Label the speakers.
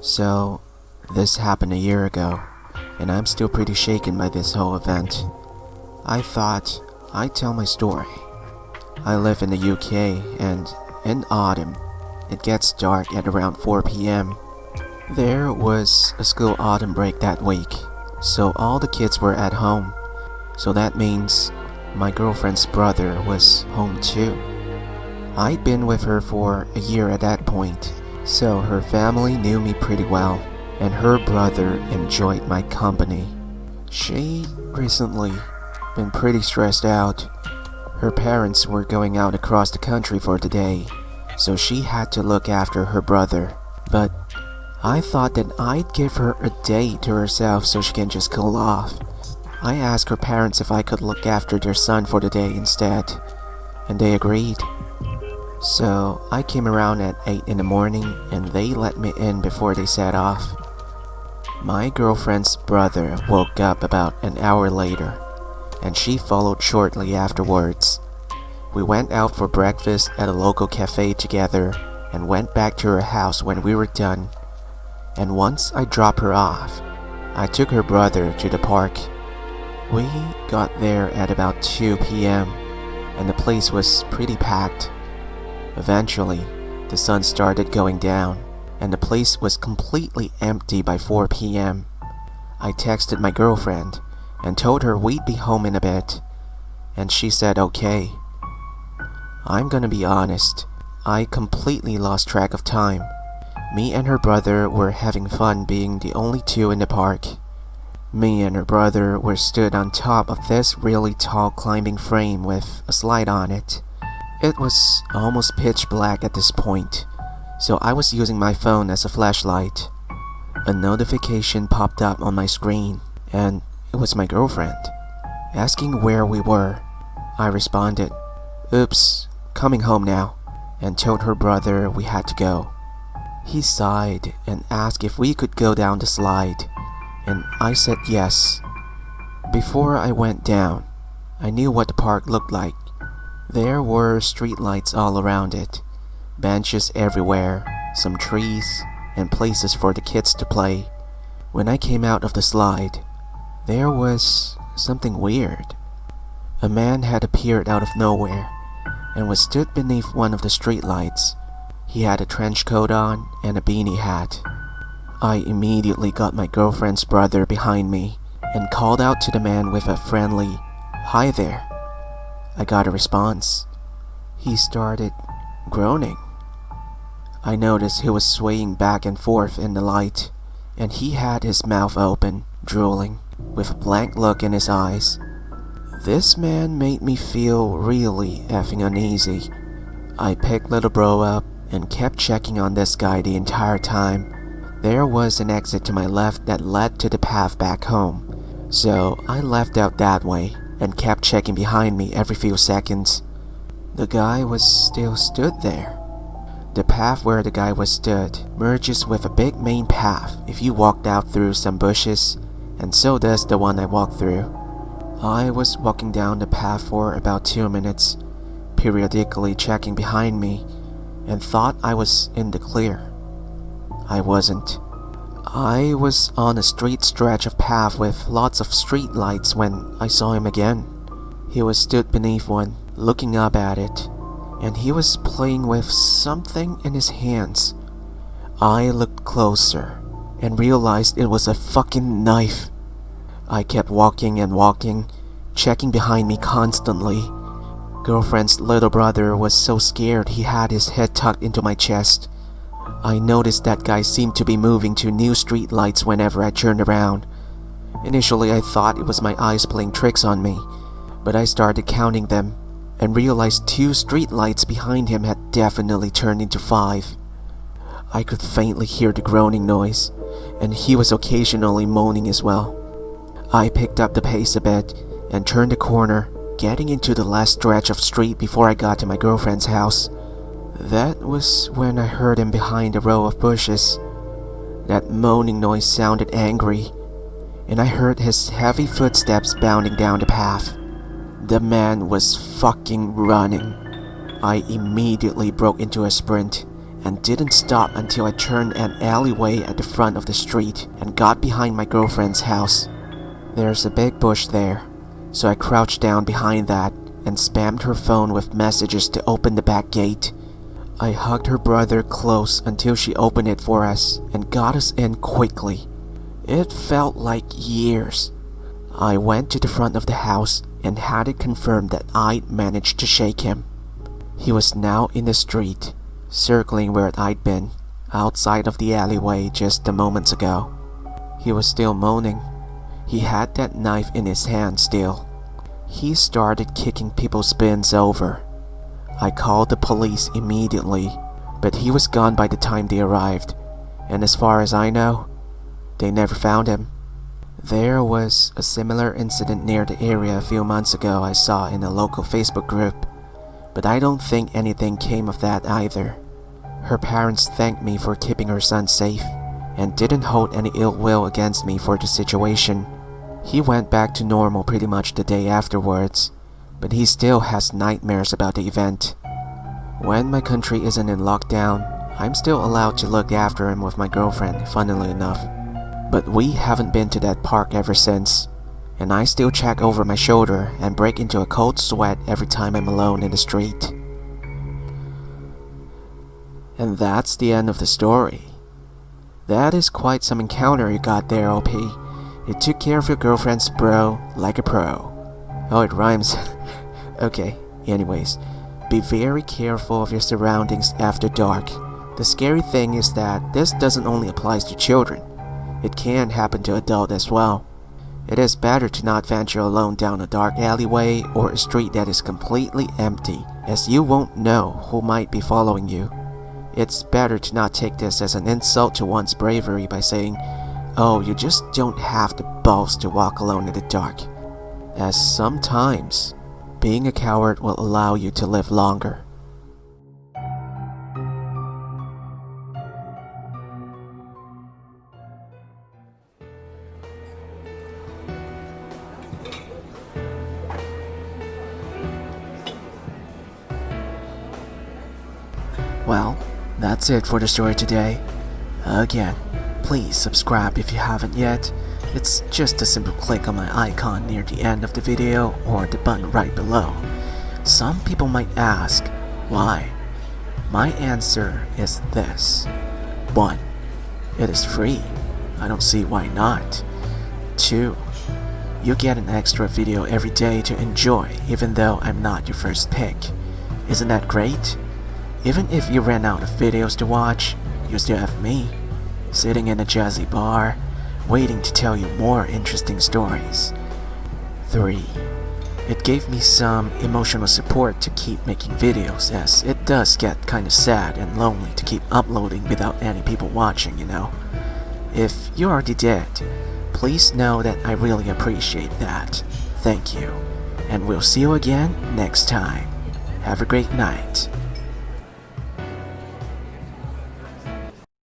Speaker 1: So, this happened a year ago, and I'm still pretty shaken by this whole event. I thought I'd tell my story. I live in the UK, and in autumn, it gets dark at around 4 p.m. There was a school autumn break that week, so all the kids were at home. So that means my girlfriend's brother was home too. I'd been with her for a year at that point, so her family knew me pretty well, and her brother enjoyed my company. She'd recently been pretty stressed out. Her parents were going out across the country for the day, so she had to look after her brother. But I thought that I'd give her a day to herself so she can just cool off. I asked her parents if I could look after their son for the day instead, and they agreed. So I came around at 8 in the morning and they let me in before they set off. My girlfriend's brother woke up about an hour later, and she followed shortly afterwards. We went out for breakfast at a local cafe together and went back to her house when we were done. And once I dropped her off, I took her brother to the park. We got there at about 2 p.m. and the place was pretty packed. Eventually, the sun started going down and the place was completely empty by 4 p.m. I texted my girlfriend and told her we'd be home in a bit, and she said okay. I'm gonna be honest, I completely lost track of time. Me and her brother were having fun being the only two in the park. Me and her brother were stood on top of this really tall climbing frame with a slide on it. It was almost pitch black at this point, so I was using my phone as a flashlight. A notification popped up on my screen, and it was my girlfriend, asking where we were. I responded, "Oops, coming home now," and told her brother we had to go. He sighed and asked if we could go down the slide, and I said yes. Before I went down, I knew what the park looked like. There were streetlights all around it, benches everywhere, some trees, and places for the kids to play. When I came out of the slide, there was something weird. A man had appeared out of nowhere and was stood beneath one of the streetlights. He had a trench coat on and a beanie hat. I immediately got my girlfriend's brother behind me and called out to the man with a friendly, "Hi there." I got a response. He started groaning. I noticed he was swaying back and forth in the light, and he had his mouth open, drooling, with a blank look in his eyes. This man made me feel really effing uneasy. I picked little bro up and kept checking on this guy the entire time. There was an exit to my left that led to the path back home, so I left out that way and kept checking behind me every few seconds. The guy was still stood there. The path where the guy was stood merges with a big main path if you walked out through some bushes, and so does the one I walked through. I was walking down the path for about 2 minutes, periodically checking behind me, and thought I was in the clear. I wasn't. I was on a straight stretch of path with lots of street lights when I saw him again. He was stood beneath one, looking up at it, and he was playing with something in his hands. I looked closer and realized it was a fucking knife. I kept walking and walking, checking behind me constantly. Girlfriend's little brother was so scared he had his head tucked into my chest. I noticed that guy seemed to be moving to new street lights whenever I turned around. Initially I thought it was my eyes playing tricks on me, but I started counting them and realized 2 street lights behind him had definitely turned into 5. I could faintly hear the groaning noise, and he was occasionally moaning as well. I picked up the pace a bit and turned the corner, getting into the last stretch of street before I got to my girlfriend's house. That was when I heard him behind a row of bushes. That moaning noise sounded angry, and I heard his heavy footsteps bounding down the path. The man was fucking running. I immediately broke into a sprint and didn't stop until I turned an alleyway at the front of the street and got behind my girlfriend's house. There's a big bush there, so I crouched down behind that and spammed her phone with messages to open the back gate. I hugged her brother close until she opened it for us and got us in quickly. It felt like years. I went to the front of the house and had it confirmed that I'd managed to shake him. He was now in the street, circling where I'd been, outside of the alleyway just a moments ago. He was still moaning. He had that knife in his hand still. He started kicking people's bins over. I called the police immediately, but he was gone by the time they arrived, and as far as I know, they never found him. There was a similar incident near the area a few months ago I saw in a local Facebook group, but I don't think anything came of that either. Her parents thanked me for keeping her son safe and didn't hold any ill will against me for the situation. He went back to normal pretty much the day afterwards, but he still has nightmares about the event. When my country isn't in lockdown, I'm still allowed to look after him with my girlfriend, funnily enough. But we haven't been to that park ever since, and I still check over my shoulder and break into a cold sweat every time I'm alone in the street. And that's the end of the story. That is quite some encounter you got there, OP. You took care of your girlfriend's bro like a pro. Oh, it rhymes. Okay, anyways, be very careful of your surroundings after dark. The scary thing is that this doesn't only apply to children. It can happen to adults as well. It is better to not venture alone down a dark alleyway or a street that is completely empty, as you won't know who might be following you. It's better to not take this as an insult to one's bravery by saying, "Oh, you just don't have the balls to walk alone in the dark," as sometimes being a coward will allow you to live longer. Well, that's it for the story today. Again, please subscribe if you haven't yet. It's just a simple click on my icon near the end of the video or the button right below. Some people might ask, why? My answer is this. 1. It is free. I don't see why not. 2. You get an extra video every day to enjoy even though I'm not your first pick. Isn't that great? Even if you ran out of videos to watch, you still have me, sitting in a jazzy bar, waiting to tell you more interesting stories. 3. It gave me some emotional support to keep making videos, as it does get kinda sad and lonely to keep uploading without any people watching, you know. If you already did, please know that I really appreciate that. Thank you, and we'll see you again next time. Have a great night.